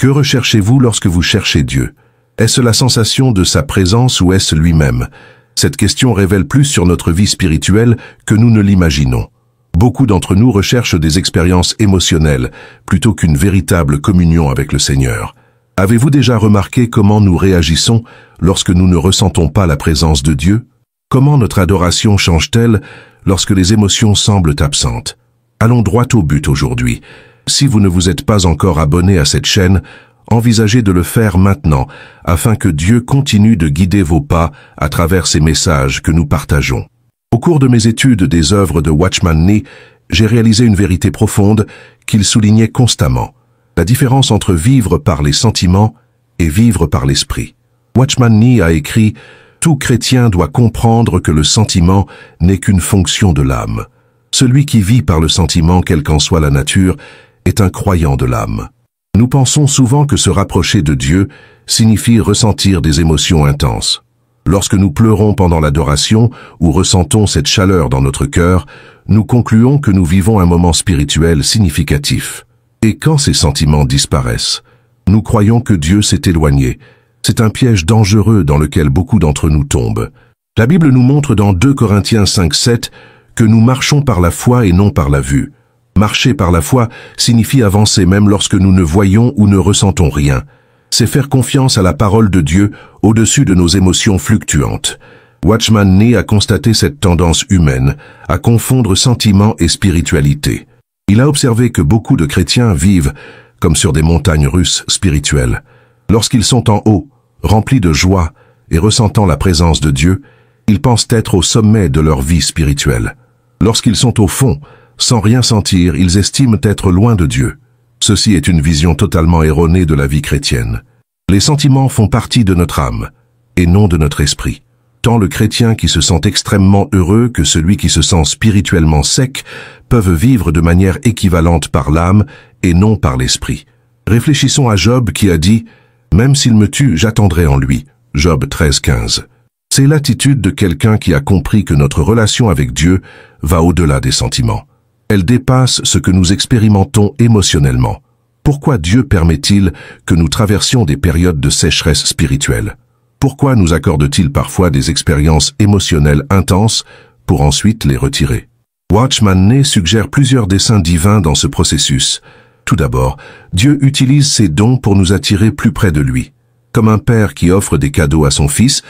Que recherchez-vous lorsque vous cherchez Dieu? Est-ce la sensation de sa présence ou est-ce lui-même? Cette question révèle plus sur notre vie spirituelle que nous ne l'imaginons. Beaucoup d'entre nous recherchent des expériences émotionnelles plutôt qu'une véritable communion avec le Seigneur. Avez-vous déjà remarqué comment nous réagissons lorsque nous ne ressentons pas la présence de Dieu? Comment notre adoration change-t-elle lorsque les émotions semblent absentes? Allons droit au but aujourd'hui. Si vous ne vous êtes pas encore abonné à cette chaîne, envisagez de le faire maintenant afin que Dieu continue de guider vos pas à travers ces messages que nous partageons. Au cours de mes études des œuvres de Watchman Nee, j'ai réalisé une vérité profonde qu'il soulignait constamment. La différence entre vivre par les sentiments et vivre par l'esprit. Watchman Nee a écrit « Tout chrétien doit comprendre que le sentiment n'est qu'une fonction de l'âme. Celui qui vit par le sentiment, quelle qu'en soit la nature, est un croyant de l'âme. » Nous pensons souvent que se rapprocher de Dieu signifie ressentir des émotions intenses. Lorsque nous pleurons pendant l'adoration ou ressentons cette chaleur dans notre cœur, nous concluons que nous vivons un moment spirituel significatif. Et quand ces sentiments disparaissent, nous croyons que Dieu s'est éloigné. C'est un piège dangereux dans lequel beaucoup d'entre nous tombent. La Bible nous montre dans 2 Corinthiens 5:7 que nous marchons par la foi et non par la vue. Marcher par la foi signifie avancer même lorsque nous ne voyons ou ne ressentons rien. C'est faire confiance à la parole de Dieu au-dessus de nos émotions fluctuantes. Watchman Nee a constaté cette tendance humaine à confondre sentiment et spiritualité. Il a observé que beaucoup de chrétiens vivent comme sur des montagnes russes spirituelles. Lorsqu'ils sont en haut, remplis de joie et ressentant la présence de Dieu, ils pensent être au sommet de leur vie spirituelle. Lorsqu'ils sont au fond, sans rien sentir, ils estiment être loin de Dieu. Ceci est une vision totalement erronée de la vie chrétienne. Les sentiments font partie de notre âme, et non de notre esprit. Tant le chrétien qui se sent extrêmement heureux que celui qui se sent spirituellement sec peuvent vivre de manière équivalente par l'âme et non par l'esprit. Réfléchissons à Job qui a dit « Même s'il me tue, j'attendrai en lui » Job 13:15. C'est l'attitude de quelqu'un qui a compris que notre relation avec Dieu va au-delà des sentiments. Elle dépasse ce que nous expérimentons émotionnellement. Pourquoi Dieu permet-il que nous traversions des périodes de sécheresse spirituelle? Pourquoi nous accorde-t-il parfois des expériences émotionnelles intenses pour ensuite les retirer? Watchman Nee suggère plusieurs desseins divins dans ce processus. Tout d'abord, Dieu utilise ses dons pour nous attirer plus près de lui. Comme un père qui offre des cadeaux à son fils,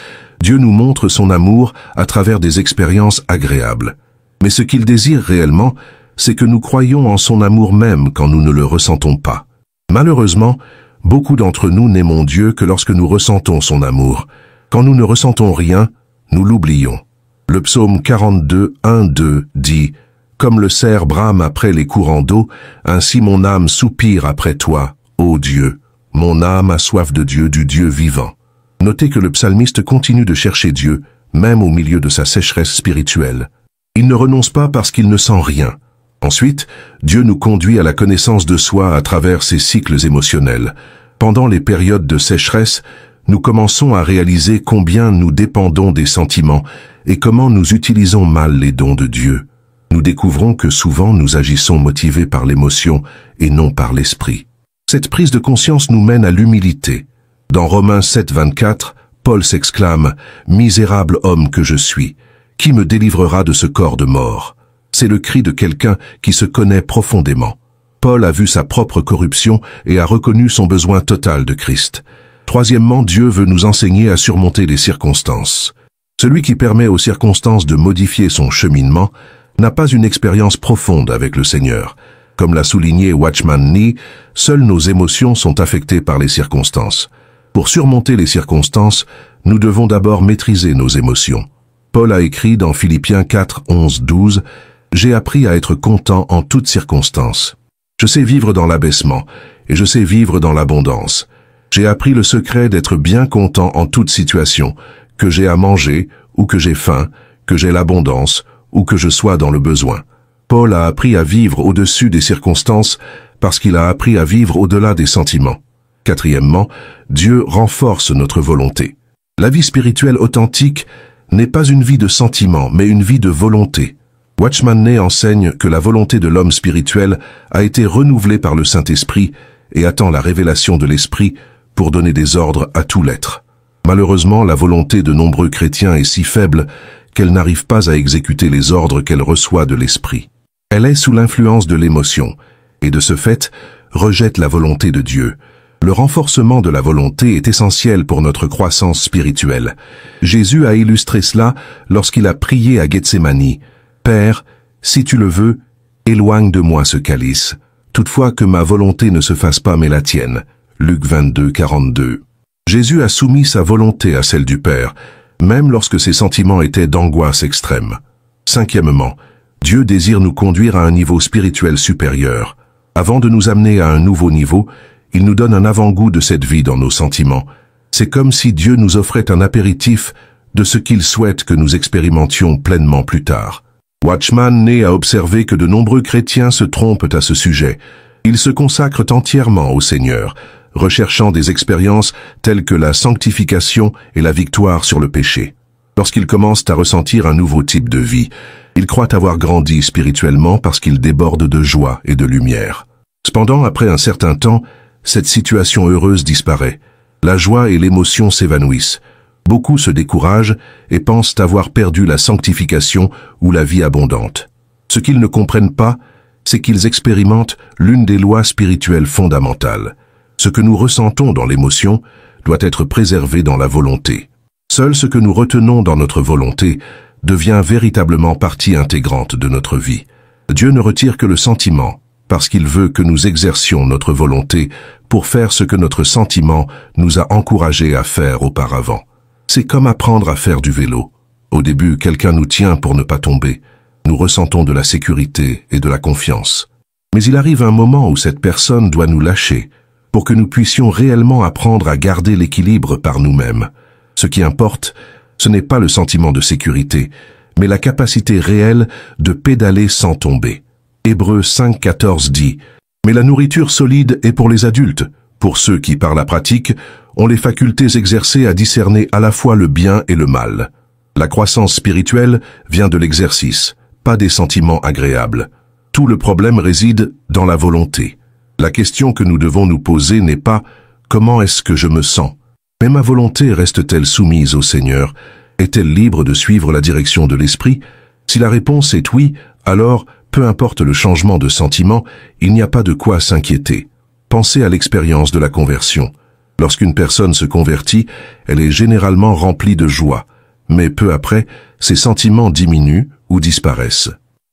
Dieu nous montre son amour à travers des expériences agréables. Mais ce qu'il désire réellement, c'est que nous croyions en son amour même quand nous ne le ressentons pas. Malheureusement, beaucoup d'entre nous n'aimons Dieu que lorsque nous ressentons son amour. Quand nous ne ressentons rien, nous l'oublions. Le psaume 42, 1-2 dit « Comme le cerf brame après les courants d'eau, ainsi mon âme soupire après toi, ô Dieu. Mon âme a soif de Dieu, du Dieu vivant. » Notez que le psalmiste continue de chercher Dieu, même au milieu de sa sécheresse spirituelle. Il ne renonce pas parce qu'il ne sent rien. Ensuite, Dieu nous conduit à la connaissance de soi à travers ces cycles émotionnels. Pendant les périodes de sécheresse, nous commençons à réaliser combien nous dépendons des sentiments et comment nous utilisons mal les dons de Dieu. Nous découvrons que souvent nous agissons motivés par l'émotion et non par l'esprit. Cette prise de conscience nous mène à l'humilité. Dans Romains 7:24, Paul s'exclame « Misérable homme que je suis, qui me délivrera de ce corps de mort ?» C'est le cri de quelqu'un qui se connaît profondément. Paul a vu sa propre corruption et a reconnu son besoin total de Christ. Troisièmement, Dieu veut nous enseigner à surmonter les circonstances. Celui qui permet aux circonstances de modifier son cheminement n'a pas une expérience profonde avec le Seigneur. Comme l'a souligné Watchman Nee, seules nos émotions sont affectées par les circonstances. Pour surmonter les circonstances, nous devons d'abord maîtriser nos émotions. Paul a écrit dans Philippiens 4:11-12 « J'ai appris à être content en toutes circonstances. Je sais vivre dans l'abaissement et je sais vivre dans l'abondance. J'ai appris le secret d'être bien content en toute situation, que j'ai à manger ou que j'ai faim, que j'ai l'abondance ou que je sois dans le besoin. » Paul a appris à vivre au-dessus des circonstances parce qu'il a appris à vivre au-delà des sentiments. Quatrièmement, Dieu renforce notre volonté. La vie spirituelle authentique n'est pas une vie de sentiments, mais une vie de volonté. Watchman Nee enseigne que la volonté de l'homme spirituel a été renouvelée par le Saint-Esprit et attend la révélation de l'Esprit pour donner des ordres à tout l'être. Malheureusement, la volonté de nombreux chrétiens est si faible qu'elle n'arrive pas à exécuter les ordres qu'elle reçoit de l'Esprit. Elle est sous l'influence de l'émotion, et de ce fait, rejette la volonté de Dieu. Le renforcement de la volonté est essentiel pour notre croissance spirituelle. Jésus a illustré cela lorsqu'il a prié à Gethsémani. « Père, si tu le veux, éloigne de moi ce calice. Toutefois que ma volonté ne se fasse pas mais la tienne. » Luc 22, 42. Jésus a soumis sa volonté à celle du Père, même lorsque ses sentiments étaient d'angoisse extrême. Cinquièmement, Dieu désire nous conduire à un niveau spirituel supérieur. Avant de nous amener à un nouveau niveau, il nous donne un avant-goût de cette vie dans nos sentiments. C'est comme si Dieu nous offrait un apéritif de ce qu'il souhaite que nous expérimentions pleinement plus tard. Watchman Nee a observé que de nombreux chrétiens se trompent à ce sujet. Ils se consacrent entièrement au Seigneur, recherchant des expériences telles que la sanctification et la victoire sur le péché. Lorsqu'ils commencent à ressentir un nouveau type de vie, ils croient avoir grandi spirituellement parce qu'ils débordent de joie et de lumière. Cependant, après un certain temps, cette situation heureuse disparaît. La joie et l'émotion s'évanouissent. Beaucoup se découragent et pensent avoir perdu la sanctification ou la vie abondante. Ce qu'ils ne comprennent pas, c'est qu'ils expérimentent l'une des lois spirituelles fondamentales. Ce que nous ressentons dans l'émotion doit être préservé dans la volonté. Seul ce que nous retenons dans notre volonté devient véritablement partie intégrante de notre vie. Dieu ne retire que le sentiment, parce qu'il veut que nous exercions notre volonté pour faire ce que notre sentiment nous a encouragés à faire auparavant. C'est comme apprendre à faire du vélo. Au début, quelqu'un nous tient pour ne pas tomber. Nous ressentons de la sécurité et de la confiance. Mais il arrive un moment où cette personne doit nous lâcher pour que nous puissions réellement apprendre à garder l'équilibre par nous-mêmes. Ce qui importe, ce n'est pas le sentiment de sécurité, mais la capacité réelle de pédaler sans tomber. Hébreux 5,14 dit « Mais la nourriture solide est pour les adultes, pour ceux qui, par la pratique, ont les facultés exercées à discerner à la fois le bien et le mal. La croissance spirituelle vient de l'exercice, pas des sentiments agréables. Tout le problème réside dans la volonté. La question que nous devons nous poser n'est pas « Comment est-ce que je me sens ?» Mais ma volonté reste-t-elle soumise au Seigneur? Est-elle libre de suivre la direction de l'Esprit? Si la réponse est oui, alors, peu importe le changement de sentiment, il n'y a pas de quoi s'inquiéter. Pensez à l'expérience de la conversion. Lorsqu'une personne se convertit, elle est généralement remplie de joie, mais peu après, ses sentiments diminuent ou disparaissent.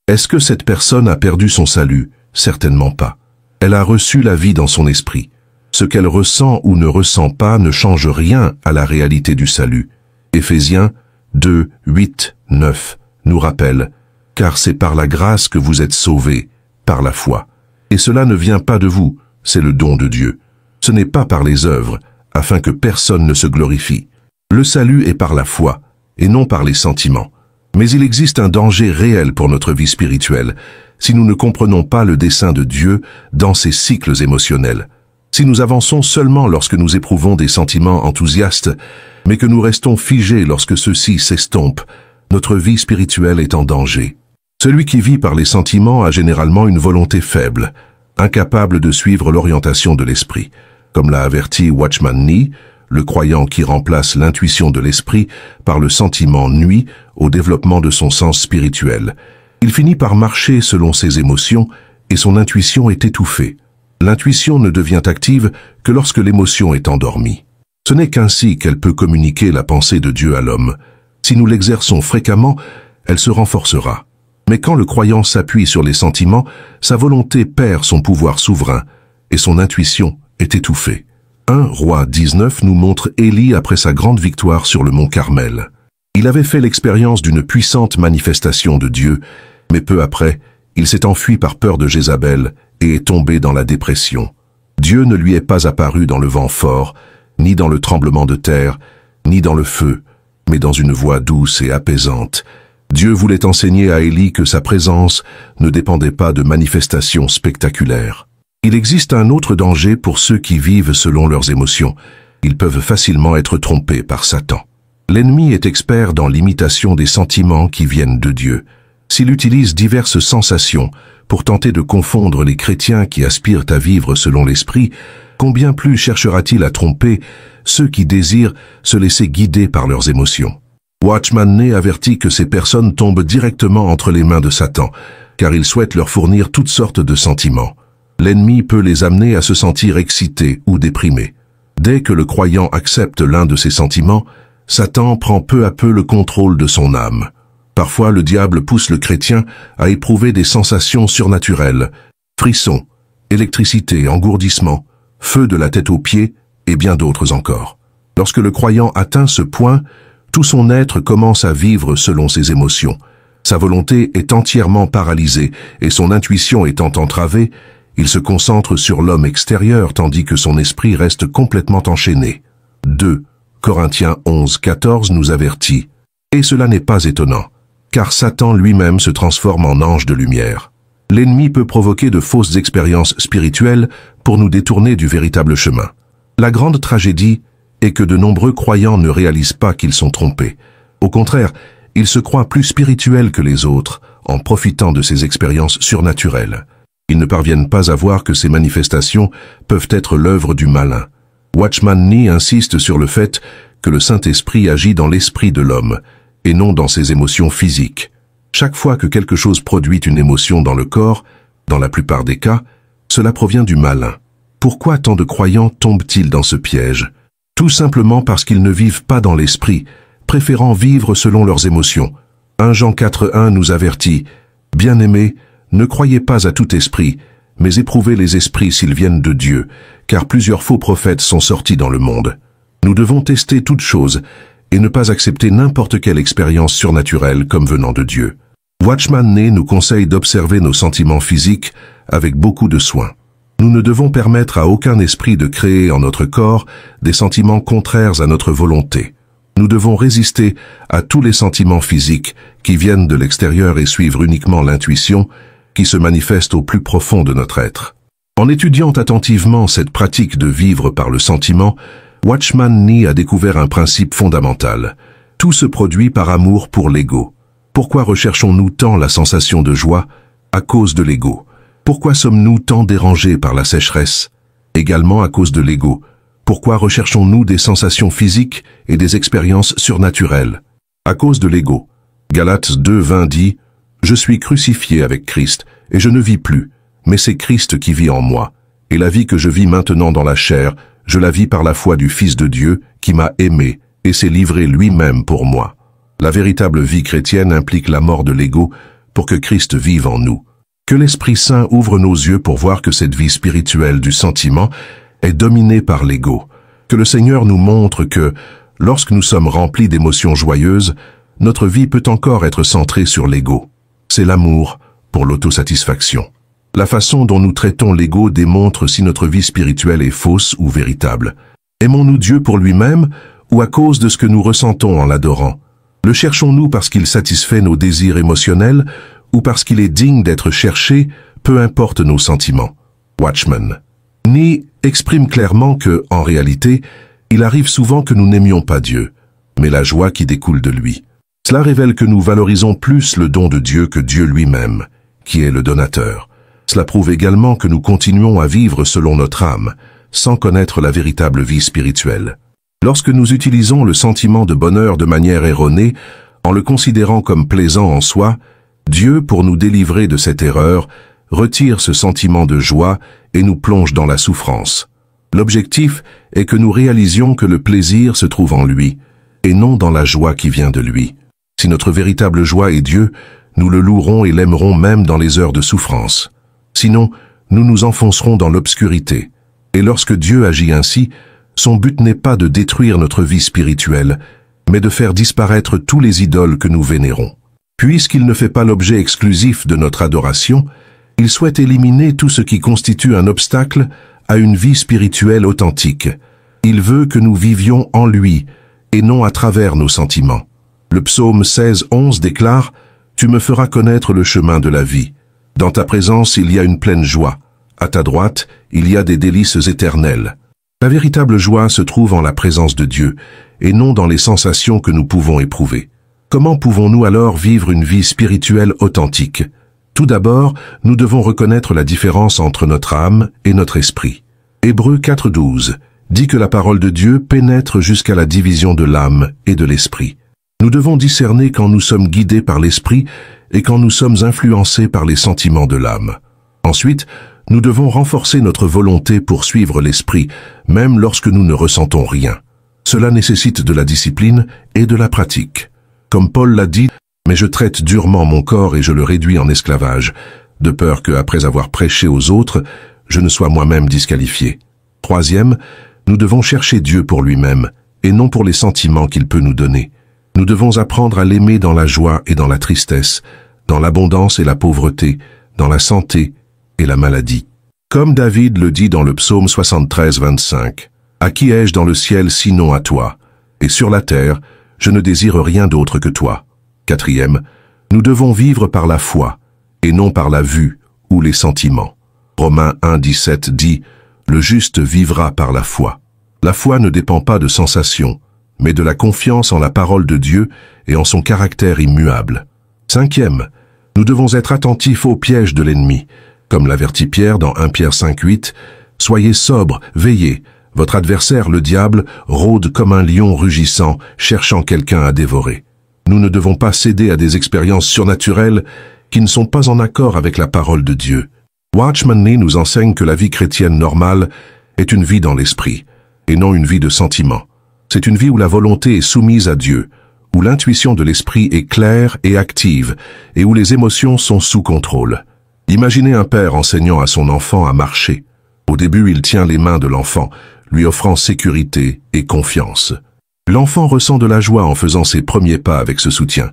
Est-ce que cette personne a perdu son salut? Certainement pas. Elle a reçu la vie dans son esprit. Ce qu'elle ressent ou ne ressent pas ne change rien à la réalité du salut. Éphésiens 2, 8, 9 nous rappelle « Car c'est par la grâce que vous êtes sauvés, par la foi. Et cela ne vient pas de vous, c'est le don de Dieu. Ce n'est pas par les œuvres, afin que personne ne se glorifie. Le salut est par la foi, et non par les sentiments. Mais il existe un danger réel pour notre vie spirituelle, si nous ne comprenons pas le dessein de Dieu dans ces cycles émotionnels. Si nous avançons seulement lorsque nous éprouvons des sentiments enthousiastes, mais que nous restons figés lorsque ceux-ci s'estompent, notre vie spirituelle est en danger. Celui qui vit par les sentiments a généralement une volonté faible, incapable de suivre l'orientation de l'esprit. Comme l'a averti Watchman Nee, le croyant qui remplace l'intuition de l'esprit par le sentiment nuit au développement de son sens spirituel. Il finit par marcher selon ses émotions et son intuition est étouffée. L'intuition ne devient active que lorsque l'émotion est endormie. Ce n'est qu'ainsi qu'elle peut communiquer la pensée de Dieu à l'homme. Si nous l'exerçons fréquemment, elle se renforcera. Mais quand le croyant s'appuie sur les sentiments, sa volonté perd son pouvoir souverain et son intuition est étouffée. 1 Roi 19 nous montre Élie après sa grande victoire sur le mont Carmel. Il avait fait l'expérience d'une puissante manifestation de Dieu, mais peu après, il s'est enfui par peur de Jézabel et est tombé dans la dépression. Dieu ne lui est pas apparu dans le vent fort, ni dans le tremblement de terre, ni dans le feu, mais dans une voix douce et apaisante. Dieu voulait enseigner à Élie que sa présence ne dépendait pas de manifestations spectaculaires. Il existe un autre danger pour ceux qui vivent selon leurs émotions. Ils peuvent facilement être trompés par Satan. L'ennemi est expert dans l'imitation des sentiments qui viennent de Dieu. S'il utilise diverses sensations pour tenter de confondre les chrétiens qui aspirent à vivre selon l'esprit, combien plus cherchera-t-il à tromper ceux qui désirent se laisser guider par leurs émotions. Watchman Nee avertit que ces personnes tombent directement entre les mains de Satan, car il souhaite leur fournir toutes sortes de sentiments. L'ennemi peut les amener à se sentir excités ou déprimés. Dès que le croyant accepte l'un de ces sentiments, Satan prend peu à peu le contrôle de son âme. Parfois, le diable pousse le chrétien à éprouver des sensations surnaturelles, frissons, électricité, engourdissement, feu de la tête aux pieds et bien d'autres encore. Lorsque le croyant atteint ce point, tout son être commence à vivre selon ses émotions. Sa volonté est entièrement paralysée et son intuition étant entravée, il se concentre sur l'homme extérieur tandis que son esprit reste complètement enchaîné. 2 Corinthiens 11:14 nous avertit. Et cela n'est pas étonnant, car Satan lui-même se transforme en ange de lumière. L'ennemi peut provoquer de fausses expériences spirituelles pour nous détourner du véritable chemin. La grande tragédie est que de nombreux croyants ne réalisent pas qu'ils sont trompés. Au contraire, ils se croient plus spirituels que les autres en profitant de ces expériences surnaturelles. Ils ne parviennent pas à voir que ces manifestations peuvent être l'œuvre du malin. Watchman Nee insiste sur le fait que le Saint-Esprit agit dans l'esprit de l'homme et non dans ses émotions physiques. Chaque fois que quelque chose produit une émotion dans le corps, dans la plupart des cas, cela provient du malin. Pourquoi tant de croyants tombent-ils dans ce piège? Tout simplement parce qu'ils ne vivent pas dans l'esprit, préférant vivre selon leurs émotions. 1 Jean 4:1 nous avertit « Bien-aimés, ne croyez pas à tout esprit, mais éprouvez les esprits s'ils viennent de Dieu, car plusieurs faux prophètes sont sortis dans le monde. Nous devons tester toutes choses et ne pas accepter n'importe quelle expérience surnaturelle comme venant de Dieu. » Watchman Nee nous conseille d'observer nos sentiments physiques avec beaucoup de soin. Nous ne devons permettre à aucun esprit de créer en notre corps des sentiments contraires à notre volonté. Nous devons résister à tous les sentiments physiques qui viennent de l'extérieur et suivre uniquement l'intuition qui se manifeste au plus profond de notre être. En étudiant attentivement cette pratique de vivre par le sentiment, Watchman Nee a découvert un principe fondamental. Tout se produit par amour pour l'ego. Pourquoi recherchons-nous tant la sensation de joie? À cause de l'ego. Pourquoi sommes-nous tant dérangés par la sécheresse? Également à cause de l'ego. Pourquoi recherchons-nous des sensations physiques et des expériences surnaturelles? À cause de l'ego. Galates 2:20 dit « Je suis crucifié avec Christ, et je ne vis plus, mais c'est Christ qui vit en moi. Et la vie que je vis maintenant dans la chair, je la vis par la foi du Fils de Dieu, qui m'a aimé, et s'est livré lui-même pour moi. » La véritable vie chrétienne implique la mort de l'ego pour que Christ vive en nous. Que l'Esprit Saint ouvre nos yeux pour voir que cette vie spirituelle du sentiment est dominée par l'ego. Que le Seigneur nous montre que, lorsque nous sommes remplis d'émotions joyeuses, notre vie peut encore être centrée sur l'ego. C'est l'amour pour l'autosatisfaction. La façon dont nous traitons l'ego démontre si notre vie spirituelle est fausse ou véritable. Aimons-nous Dieu pour lui-même ou à cause de ce que nous ressentons en l'adorant? Le cherchons-nous parce qu'il satisfait nos désirs émotionnels ou parce qu'il est digne d'être cherché, peu importe nos sentiments? Watchman Nee exprime clairement que, en réalité, il arrive souvent que nous n'aimions pas Dieu, mais la joie qui découle de lui. Cela révèle que nous valorisons plus le don de Dieu que Dieu lui-même, qui est le donateur. Cela prouve également que nous continuons à vivre selon notre âme, sans connaître la véritable vie spirituelle. Lorsque nous utilisons le sentiment de bonheur de manière erronée, en le considérant comme plaisant en soi, Dieu, pour nous délivrer de cette erreur, retire ce sentiment de joie et nous plonge dans la souffrance. L'objectif est que nous réalisions que le plaisir se trouve en lui, et non dans la joie qui vient de lui. Si notre véritable joie est Dieu, nous le louerons et l'aimerons même dans les heures de souffrance. Sinon, nous nous enfoncerons dans l'obscurité. Et lorsque Dieu agit ainsi, son but n'est pas de détruire notre vie spirituelle, mais de faire disparaître tous les idoles que nous vénérons. Puisqu'il ne fait pas l'objet exclusif de notre adoration, il souhaite éliminer tout ce qui constitue un obstacle à une vie spirituelle authentique. Il veut que nous vivions en lui, et non à travers nos sentiments. Le psaume 16:11 déclare « Tu me feras connaître le chemin de la vie. Dans ta présence, il y a une pleine joie. À ta droite, il y a des délices éternelles. » La véritable joie se trouve en la présence de Dieu, et non dans les sensations que nous pouvons éprouver. Comment pouvons-nous alors vivre une vie spirituelle authentique? Tout d'abord, nous devons reconnaître la différence entre notre âme et notre esprit. Hébreux 4:12 dit que la parole de Dieu pénètre jusqu'à la division de l'âme et de l'esprit. Nous devons discerner quand nous sommes guidés par l'esprit et quand nous sommes influencés par les sentiments de l'âme. Ensuite, nous devons renforcer notre volonté pour suivre l'esprit, même lorsque nous ne ressentons rien. Cela nécessite de la discipline et de la pratique. Comme Paul l'a dit, « Mais je traite durement mon corps et je le réduis en esclavage, de peur que, après avoir prêché aux autres, je ne sois moi-même disqualifié. » Troisième, nous devons chercher Dieu pour lui-même, et non pour les sentiments qu'il peut nous donner. Nous devons apprendre à l'aimer dans la joie et dans la tristesse, dans l'abondance et la pauvreté, dans la santé et la maladie. Comme David le dit dans le psaume 73:25, « À qui ai-je dans le ciel sinon à toi? Et sur la terre, je ne désire rien d'autre que toi. » Quatrième, nous devons vivre par la foi, et non par la vue ou les sentiments. Romains 1:17 dit « Le juste vivra par la foi ». La foi ne dépend pas de sensations, mais de la confiance en la parole de Dieu et en son caractère immuable. Cinquième, nous devons être attentifs aux pièges de l'ennemi, comme l'avertit Pierre dans 1 Pierre 5:8, « Soyez sobres, veillez, votre adversaire le diable rôde comme un lion rugissant, cherchant quelqu'un à dévorer. » Nous ne devons pas céder à des expériences surnaturelles qui ne sont pas en accord avec la parole de Dieu. Watchman Nee nous enseigne que la vie chrétienne normale est une vie dans l'esprit, et non une vie de sentiments. C'est une vie où la volonté est soumise à Dieu, où l'intuition de l'esprit est claire et active, et où les émotions sont sous contrôle. Imaginez un père enseignant à son enfant à marcher. Au début, il tient les mains de l'enfant, lui offrant sécurité et confiance. L'enfant ressent de la joie en faisant ses premiers pas avec ce soutien.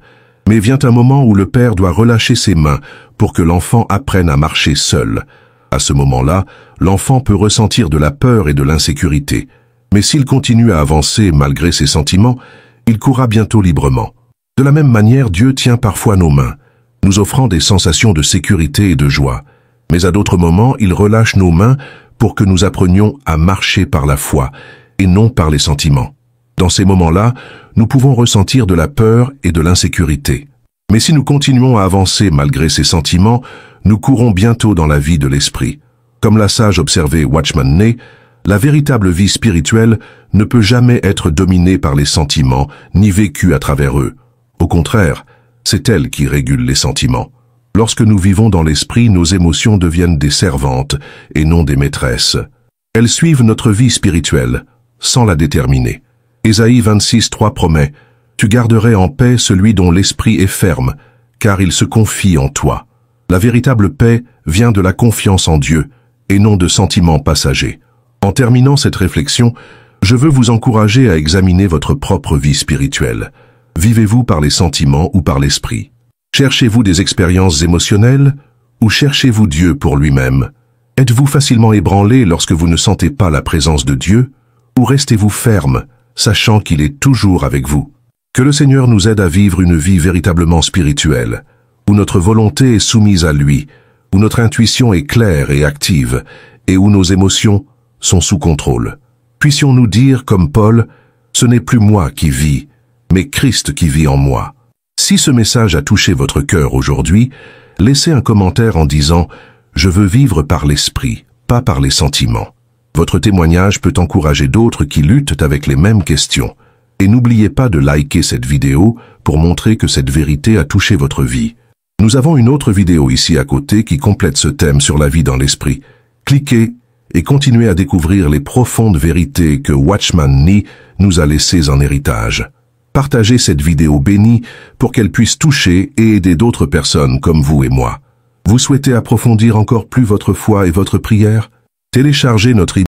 Mais vient un moment où le père doit relâcher ses mains pour que l'enfant apprenne à marcher seul. À ce moment-là, l'enfant peut ressentir de la peur et de l'insécurité. Mais s'il continue à avancer malgré ses sentiments, il courra bientôt librement. De la même manière, Dieu tient parfois nos mains, nous offrant des sensations de sécurité et de joie. Mais à d'autres moments, il relâche nos mains pour que nous apprenions à marcher par la foi et non par les sentiments. Dans ces moments-là, nous pouvons ressentir de la peur et de l'insécurité. Mais si nous continuons à avancer malgré ces sentiments, nous courons bientôt dans la vie de l'esprit. Comme l'a sage observé Watchman Nee, la véritable vie spirituelle ne peut jamais être dominée par les sentiments, ni vécue à travers eux. Au contraire, c'est elle qui régule les sentiments. Lorsque nous vivons dans l'esprit, nos émotions deviennent des servantes et non des maîtresses. Elles suivent notre vie spirituelle, sans la déterminer. Ésaïe 26:3 promet « Tu garderais en paix celui dont l'esprit est ferme, car il se confie en toi. » La véritable paix vient de la confiance en Dieu, et non de sentiments passagers. En terminant cette réflexion, je veux vous encourager à examiner votre propre vie spirituelle. Vivez-vous par les sentiments ou par l'esprit? Cherchez-vous des expériences émotionnelles ou cherchez-vous Dieu pour lui-même? Êtes-vous facilement ébranlé lorsque vous ne sentez pas la présence de Dieu? Ou restez-vous ferme, sachant qu'il est toujours avec vous? Que le Seigneur nous aide à vivre une vie véritablement spirituelle, où notre volonté est soumise à lui, où notre intuition est claire et active, et où nos émotions sont sous contrôle. Puissions-nous dire, comme Paul, « Ce n'est plus moi qui vis, mais Christ qui vit en moi. » Si ce message a touché votre cœur aujourd'hui, laissez un commentaire en disant « Je veux vivre par l'esprit, pas par les sentiments ». Votre témoignage peut encourager d'autres qui luttent avec les mêmes questions. Et n'oubliez pas de liker cette vidéo pour montrer que cette vérité a touché votre vie. Nous avons une autre vidéo ici à côté qui complète ce thème sur la vie dans l'esprit. Cliquez et continuez à découvrir les profondes vérités que Watchman Nee nous a laissées en héritage. Partagez cette vidéo bénie pour qu'elle puisse toucher et aider d'autres personnes comme vous et moi. Vous souhaitez approfondir encore plus votre foi et votre prière? Téléchargez notre